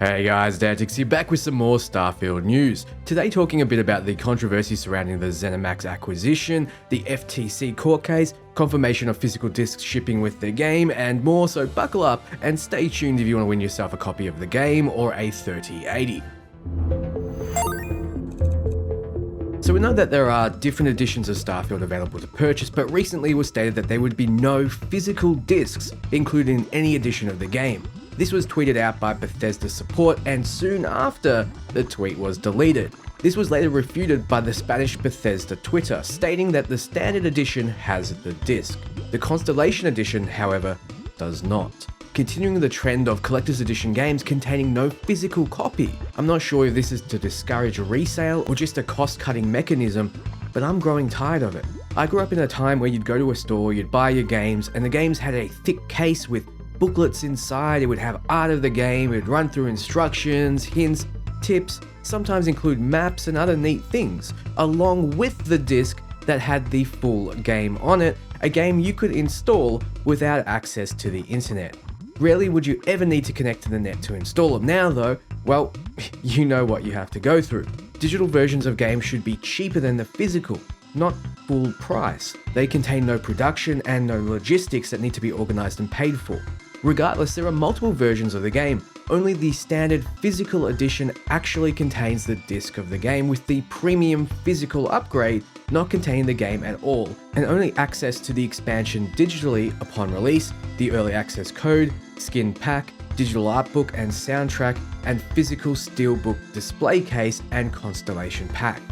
Hey guys, Dantix here, back with some more Starfield news. Today talking a bit about the controversy surrounding the Zenimax acquisition, the FTC court case, confirmation of physical discs shipping with the game, and more, so buckle up and stay tuned if you want to win yourself a copy of the game or a 3080. So we know that there are different editions of Starfield available to purchase, but recently it was stated that there would be no physical discs included in any edition of the game. This was tweeted out by Bethesda support, and soon after, the tweet was deleted. This was later refuted by the Spanish Bethesda Twitter, stating that the standard edition has the disc. The Constellation edition, however, does not. Continuing the trend of collector's edition games containing no physical copy. I'm not sure if this is to discourage resale or just a cost-cutting mechanism, but I'm growing tired of it. I grew up in a time where you'd go to a store, you'd buy your games, and the games had a thick case with booklets inside. It would have art of the game, it would run through instructions, hints, tips, sometimes include maps and other neat things, along with the disc that had the full game on it, a game you could install without access to the internet. Rarely would you ever need to connect to the net to install them. Now though, well, you know what you have to go through. Digital versions of games should be cheaper than the physical, not full price. They contain no production and no logistics that need to be organized and paid for. Regardless, there are multiple versions of the game. Only the standard physical edition actually contains the disc of the game, with the premium physical upgrade not containing the game at all, and only access to the expansion digitally upon release, the early access code, skin pack, digital art book and soundtrack, and physical steelbook display case and Constellation pack.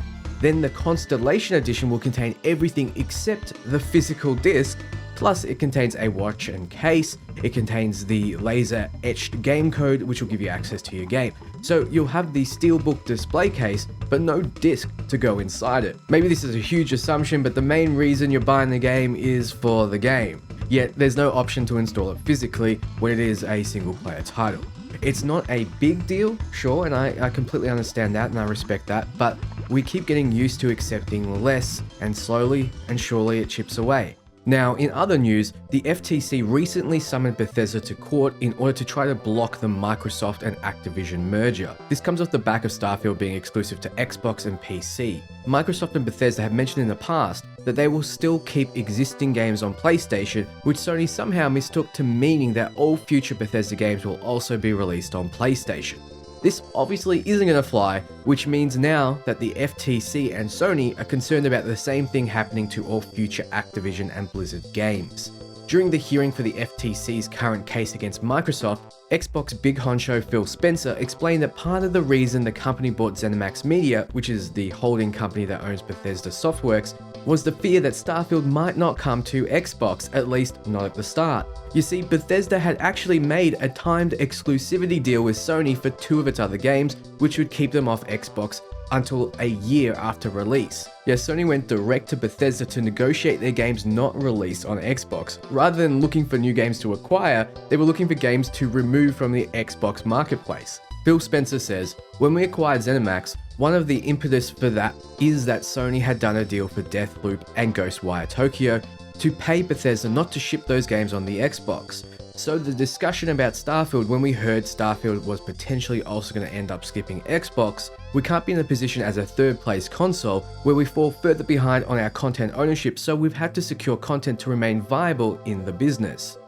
Then the Constellation edition will contain everything except the physical disc. Plus, it contains a watch and case, it contains the laser-etched game code, which will give you access to your game. So you'll have the steelbook display case, but no disc to go inside it. Maybe this is a huge assumption, but the main reason you're buying the game is for the game. Yet, there's no option to install it physically when it is a single-player title. It's not a big deal, sure, and I completely understand that and I respect that, but we keep getting used to accepting less, and slowly and surely it chips away. Now, in other news, the FTC recently summoned Bethesda to court in order to try to block the Microsoft and Activision merger. This comes off the back of Starfield being exclusive to Xbox and PC. Microsoft and Bethesda have mentioned in the past that they will still keep existing games on PlayStation, which Sony somehow mistook to meaning that all future Bethesda games will also be released on PlayStation. This obviously isn't going to fly, which means now that the FTC and Sony are concerned about the same thing happening to all future Activision and Blizzard games. During the hearing for the FTC's current case against Microsoft, Xbox big honcho Phil Spencer explained that part of the reason the company bought Zenimax Media, which is the holding company that owns Bethesda Softworks, was the fear that Starfield might not come to Xbox, at least not at the start. You see, Bethesda had actually made a timed exclusivity deal with Sony for 2 of its other games, which would keep them off Xbox until a year after release. Yeah, Sony went direct to Bethesda to negotiate their games not released on Xbox. Rather than looking for new games to acquire, they were looking for games to remove from the Xbox marketplace. Phil Spencer says, "When we acquired ZeniMax, one of the impetus for that is that Sony had done a deal for Deathloop and Ghostwire Tokyo to pay Bethesda not to ship those games on the Xbox. So the discussion about Starfield, when we heard Starfield was potentially also going to end up skipping Xbox, we can't be in a position as a third place console where we fall further behind on our content ownership, so we've had to secure content to remain viable in the business.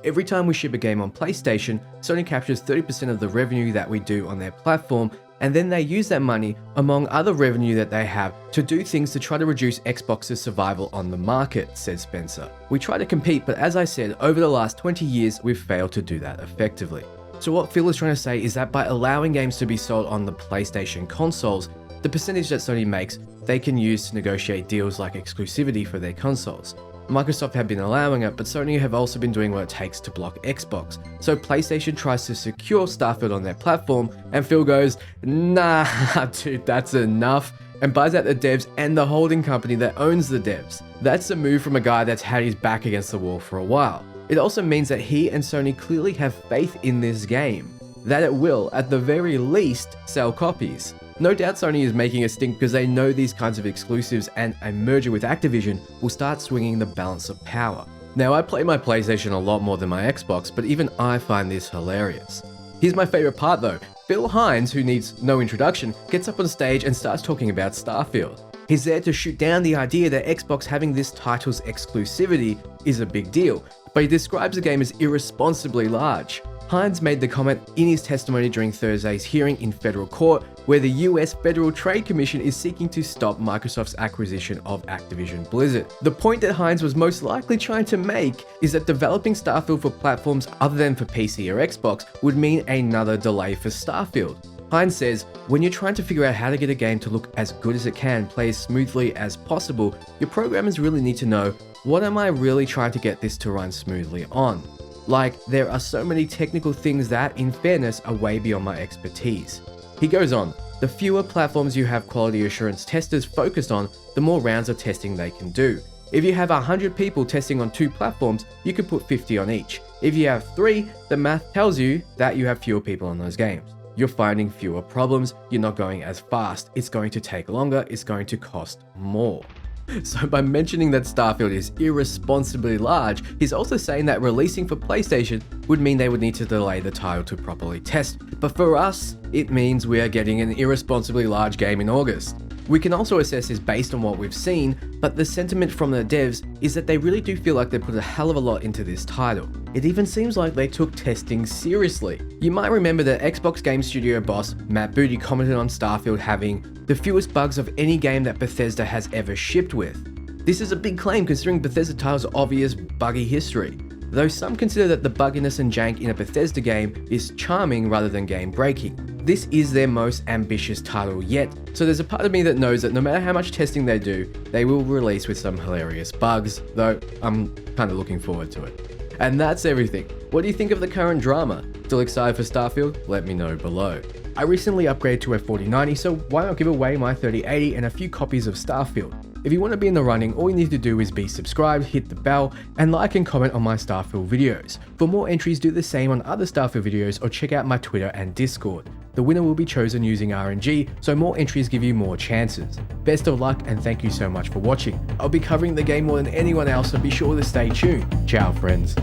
Every time we ship a game on PlayStation, Sony captures 30% of the revenue that we do on their platform, and then they use that money, among other revenue that they have, to do things to try to reduce Xbox's survival on the market," said Spencer. "We try to compete, but as I said, over the last 20 years, we've failed to do that effectively." So what Phil is trying to say is that by allowing games to be sold on the PlayStation consoles, the percentage that Sony makes, they can use to negotiate deals like exclusivity for their consoles. Microsoft have been allowing it, but Sony have also been doing what it takes to block Xbox. So PlayStation tries to secure Starfield on their platform, and Phil goes, "Nah, dude, that's enough," and buys out the devs and the holding company that owns the devs. That's a move from a guy that's had his back against the wall for a while. It also means that he and Sony clearly have faith in this game, that it will, at the very least, sell copies. No doubt Sony is making a stink because they know these kinds of exclusives and a merger with Activision will start swinging the balance of power. Now, I play my PlayStation a lot more than my Xbox, but even I find this hilarious. Here's my favorite part though. Phil Hines, who needs no introduction, gets up on stage and starts talking about Starfield. He's there to shoot down the idea that Xbox having this title's exclusivity is a big deal, but he describes the game as irresponsibly large. Hines made the comment in his testimony during Thursday's hearing in federal court, where the US Federal Trade Commission is seeking to stop Microsoft's acquisition of Activision Blizzard. The point that Hines was most likely trying to make is that developing Starfield for platforms other than for PC or Xbox would mean another delay for Starfield. Hines says, when you're trying to figure out how to get a game to look as good as it can, play as smoothly as possible, your programmers really need to know, what am I really trying to get this to run smoothly on? Like, there are so many technical things that, in fairness, are way beyond my expertise. He goes on, the fewer platforms you have quality assurance testers focused on, the more rounds of testing they can do. If you have 100 people testing on 2 platforms, you could put 50 on each. If you have 3, the math tells you that you have fewer people on those games. You're finding fewer problems, you're not going as fast, it's going to take longer, it's going to cost more. So by mentioning that Starfield is irresponsibly large, he's also saying that releasing for PlayStation would mean they would need to delay the title to properly test. But for us, it means we are getting an irresponsibly large game in August. We can also assess this based on what we've seen, but the sentiment from the devs is that they really do feel like they put a hell of a lot into this title. It even seems like they took testing seriously. You might remember that Xbox Game Studio boss Matt Booty commented on Starfield having the fewest bugs of any game that Bethesda has ever shipped with. This is a big claim considering Bethesda title's obvious buggy history, though some consider that the bugginess and jank in a Bethesda game is charming rather than game-breaking. This is their most ambitious title yet, so there's a part of me that knows that no matter how much testing they do, they will release with some hilarious bugs, though I'm kind of looking forward to it. And that's everything. What do you think of the current drama? Still excited for Starfield? Let me know below. I recently upgraded to a 4090, so why not give away my 3080 and a few copies of Starfield? If you want to be in the running, all you need to do is be subscribed, hit the bell, and like and comment on my Starfield videos. For more entries, do the same on other Starfield videos or check out my Twitter and Discord. The winner will be chosen using RNG, so more entries give you more chances. Best of luck and thank you so much for watching. I'll be covering the game more than anyone else, so be sure to stay tuned. Ciao friends.